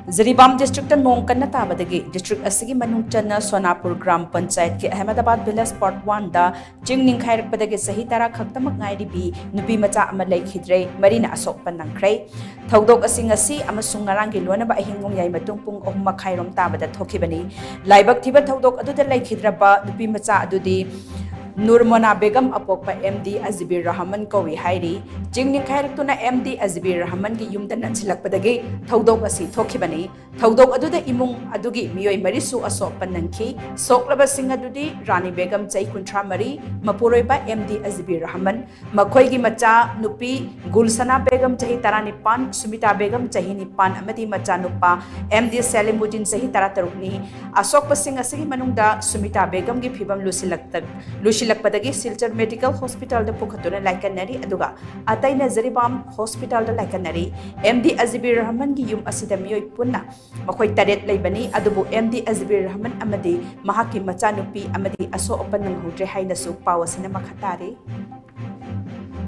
JIRIBAM district NONG KANNA TABADAGI district ASIGI MANUNG CHANNA SONAPUR Gram Panchayat ke AHMEDABAD village part 1 da Ching Ningkhairakpadagi Chahi tara Khaktamak Ngairibi Nupimacha ama Leikhidre marina Ashok Apan Nangkhre thaudok asing asi amasung ngarangi lonaba ahingong yai matung pung 3:30 rom tabada thokibani laibak thiba thaudok aduda Leikhidre ba Nupimacha adudi Nurmona Begum apokpa MD Azibir Rahman Kawi Hairi, Ching Ningkhairakpadagi MD Azibir Rahman ki yumdan nansilakpadagi, Thaudok asi thokibani, Thaudok aduda imung adugi miyoi marisu Ashok Apan Nangkhre, Soklaba sing adudi Rani Begum Chai Kuntra Mari, Mapuroi ba MD Azibir Rahman, Makhoi gi macha nupi Gulsana Begum Chahi Taranipan, Sumita Begum Chahi Nipan amati macha nupa MD Salimuddin Chahi Taratarukni, Ashok pasing asigi manungda Sumita Begum gi phibam Leikhidre Silchar Medical Hospital da Pukhatuna Laikanari aduga Ataina JIRIBAM Hospital da Laikanari MD Azibir Rahman gi yum asida miyoi punna makhoi taret leibani adubu MD Azibir Rahman amadi mahaki machanupi amadi Ashok Apan Nangkhre haina su pawasina makhatari